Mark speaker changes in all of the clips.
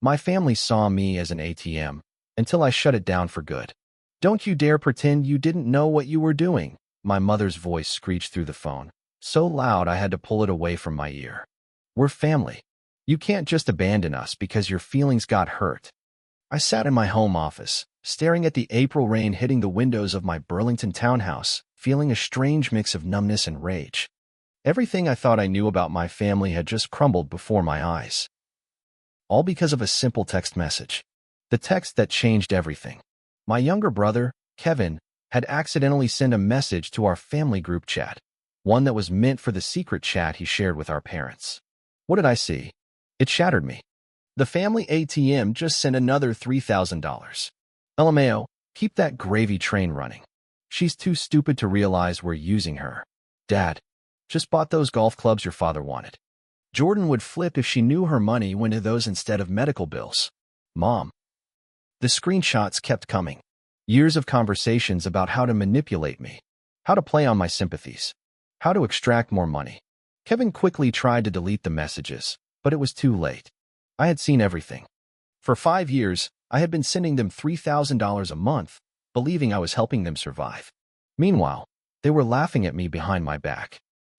Speaker 1: My family saw me as an ATM until I shut it down for good. Don't you dare pretend you didn't know what you were doing, my mother's voice screeched through the phone, so loud I had to pull it away from my ear. We're family. You can't just abandon us because your feelings got hurt. I sat in my home office, staring at the April rain hitting the windows of my Burlington townhouse, feeling a strange mix of numbness and rage. Everything I thought I knew about my family had just crumbled before my eyes. All because of a simple text message. The text that changed everything. My younger brother, Kevin, had accidentally sent a message to our family group chat, one that was meant for the secret chat he shared with our parents. What did I see? It shattered me. The family ATM just sent another $3,000. LMAO, keep that gravy train running. She's too stupid to realize we're using her. Dad, just bought those golf clubs your father wanted. Jordan would flip if she knew her money went to those instead of medical bills. Mom. The screenshots kept coming. Years of conversations about how to manipulate me, how to play on my sympathies, how to extract more money. Kevin quickly tried to delete the messages, but it was too late. I had seen everything. For 5 years, I had been sending them $3,000 a month, believing I was helping them survive. Meanwhile, they were laughing at me behind my back,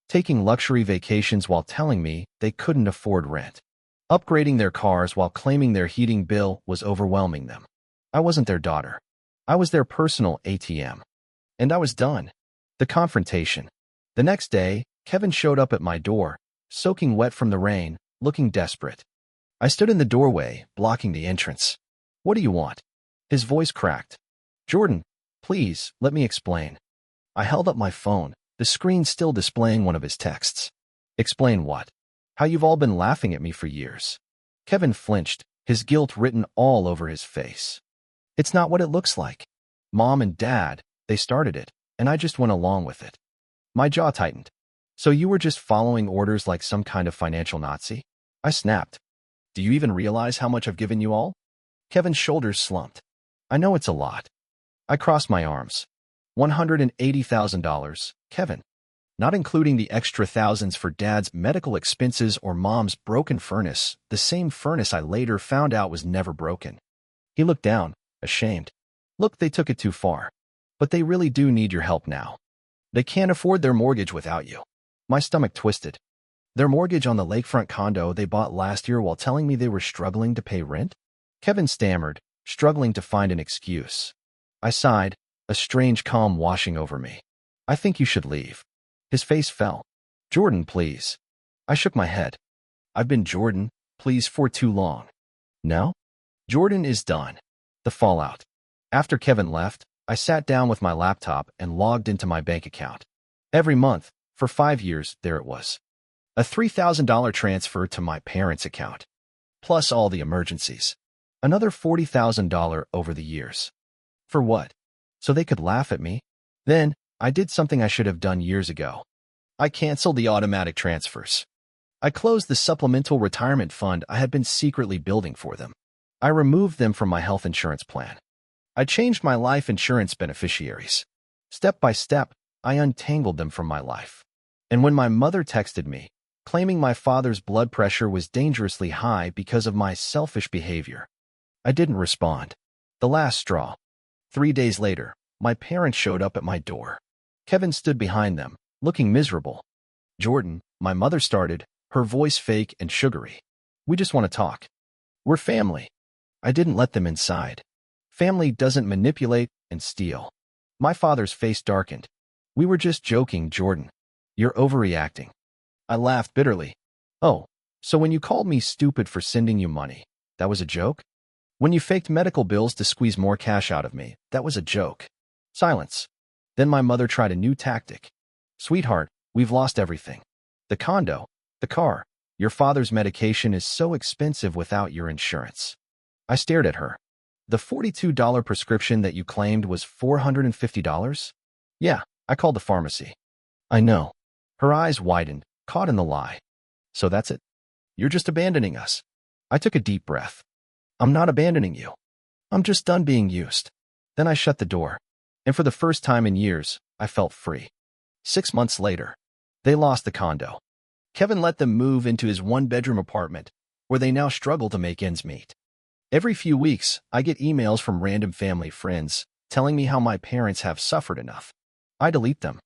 Speaker 1: taking luxury vacations while telling me they couldn't afford rent, upgrading their cars while claiming their heating bill was overwhelming them. I wasn't their daughter. I was their personal ATM. And I was done. The confrontation. The next day, Kevin showed up at my door, soaking wet from the rain, looking desperate. I stood in the doorway, blocking the entrance. What do you want? His voice cracked. Jordan, please, let me explain. I held up my phone, the screen still displaying one of his texts. Explain what? How you've all been laughing at me for years. Kevin flinched, his guilt written all over his face. It's not what it looks like. Mom and Dad, they started it, and I just went along with it. My jaw tightened. So you were just following orders like some kind of financial Nazi? I snapped. Do you even realize how much I've given you all? Kevin's shoulders slumped. I know it's a lot. I crossed my arms. $180,000, Kevin. Not including the extra thousands for Dad's medical expenses or Mom's broken furnace, the same furnace I later found out was never broken. He looked down, ashamed. Look, they took it too far. But they really do need your help now. They can't afford their mortgage without you. My stomach twisted. Their mortgage on the lakefront condo they bought last year while telling me they were struggling to pay rent? Kevin stammered, struggling to find an excuse. I sighed, a strange calm washing over me. I think you should leave. His face fell. Jordan, please. I shook my head. I've been Jordan, please, for too long. No? Jordan is done. The fallout. After Kevin left, I sat down with my laptop and logged into my bank account. Every month, for 5 years, there it was. A $3,000 transfer to my parents' account. Plus all the emergencies. Another $40,000 over the years. For what? So they could laugh at me? Then, I did something I should have done years ago. I canceled the automatic transfers. I closed the supplemental retirement fund I had been secretly building for them. I removed them from my health insurance plan. I changed my life insurance beneficiaries. Step by step, I untangled them from my life. And when my mother texted me, claiming my father's blood pressure was dangerously high because of my selfish behavior, I didn't respond. The last straw. 3 days later, my parents showed up at my door. Kevin stood behind them, looking miserable. Jordan, my mother started, her voice fake and sugary. We just want to talk. We're family. I didn't let them inside. Family doesn't manipulate and steal. My father's face darkened. We were just joking, Jordan. You're overreacting. I laughed bitterly. Oh, so when you called me stupid for sending you money, that was a joke? When you faked medical bills to squeeze more cash out of me, that was a joke. Silence. Then my mother tried a new tactic. Sweetheart, we've lost everything. The condo, the car, your father's medication is so expensive without your insurance. I stared at her. The $42 prescription that you claimed was $450? Yeah, I called the pharmacy. I know. Her eyes widened, caught in the lie. So that's it? You're just abandoning us. I took a deep breath. I'm not abandoning you. I'm just done being used. Then I shut the door. And for the first time in years, I felt free. 6 months later, they lost the condo. Kevin let them move into his one-bedroom apartment, where they now struggle to make ends meet. Every few weeks, I get emails from random family friends telling me how my parents have suffered enough. I delete them.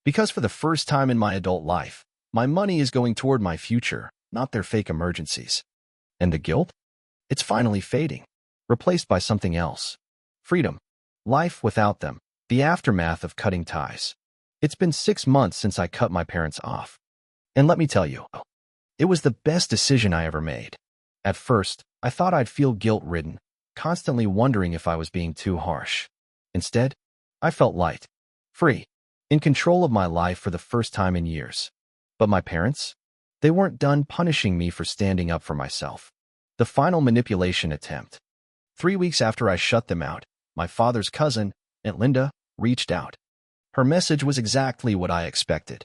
Speaker 1: Because for the first time in my adult life, my money is going toward my future, not their fake emergencies. And the guilt? It's finally fading, replaced by something else. Freedom. Life without them. The aftermath of cutting ties. It's been 6 months since I cut my parents off. And let me tell you, it was the best decision I ever made. At first, I thought I'd feel guilt-ridden, constantly wondering if I was being too harsh. Instead, I felt light, free, in control of my life for the first time in years. But my parents? They weren't done punishing me for standing up for myself. The final manipulation attempt. 3 weeks after I shut them out, my father's cousin, Aunt Linda, reached out. Her message was exactly what I expected.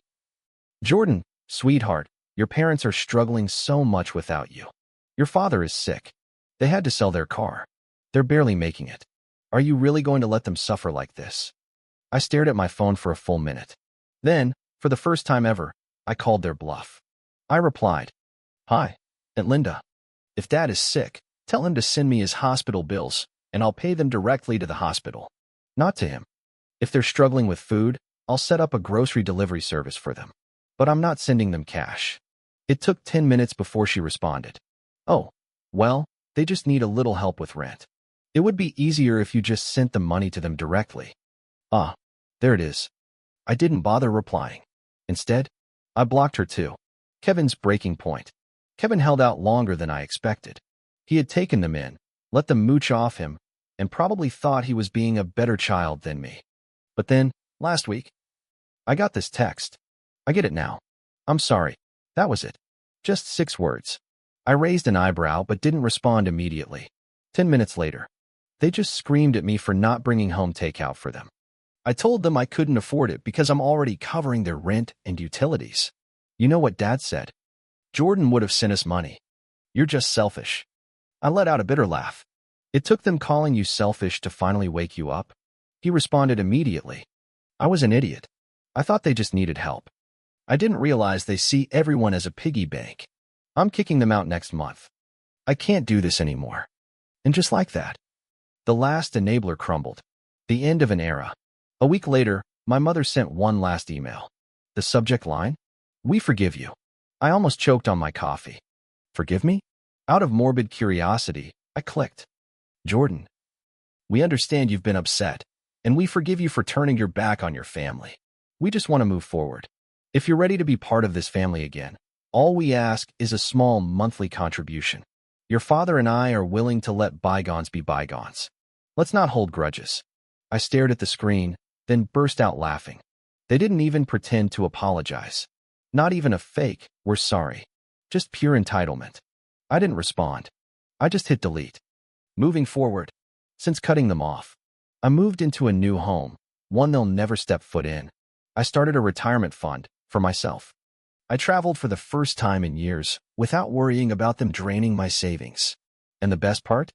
Speaker 1: Jordan, sweetheart, your parents are struggling so much without you. Your father is sick. They had to sell their car. They're barely making it. Are you really going to let them suffer like this? I stared at my phone for a full minute. Then, for the first time ever, I called their bluff. I replied, "Hi, Aunt Linda. If Dad is sick, tell him to send me his hospital bills, and I'll pay them directly to the hospital, not to him. If they're struggling with food, I'll set up a grocery delivery service for them. But I'm not sending them cash." It took 10 minutes before she responded. "Oh, well, they just need a little help with rent. It would be easier if you just sent the money to them directly." Ah, there it is. I didn't bother replying. Instead, I blocked her too. Kevin's breaking point. Kevin held out longer than I expected. He had taken them in, let them mooch off him, and probably thought he was being a better child than me. But then, last week, I got this text. I get it now. "I'm sorry." That was it. Just 6 words. I raised an eyebrow but didn't respond immediately. 10 minutes later, they just screamed at me for not bringing home takeout for them. I told them I couldn't afford it because I'm already covering their rent and utilities. You know what Dad said? "Jordan would have sent us money. You're just selfish." I let out a bitter laugh. "It took them calling you selfish to finally wake you up?" He responded immediately. "I was an idiot. I thought they just needed help. I didn't realize they see everyone as a piggy bank. I'm kicking them out next month. I can't do this anymore." And just like that, the last enabler crumbled. The end of an era. A week later, my mother sent one last email. The subject line? "We forgive you." I almost choked on my coffee. Forgive me? Out of morbid curiosity, I clicked. "Jordan, we understand you've been upset, and we forgive you for turning your back on your family. We just want to move forward. If you're ready to be part of this family again, all we ask is a small monthly contribution. Your father and I are willing to let bygones be bygones. Let's not hold grudges." I stared at the screen, then burst out laughing. They didn't even pretend to apologize. Not even a fake "we're sorry." Just pure entitlement. I didn't respond. I just hit delete. Moving forward, since cutting them off, I moved into a new home, one they'll never step foot in. I started a retirement fund for myself. I traveled for the first time in years without worrying about them draining my savings. And the best part?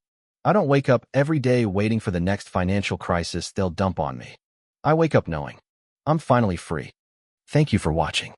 Speaker 1: I don't wake up every day waiting for the next financial crisis they'll dump on me. I wake up knowing I'm finally free. Thank you for watching.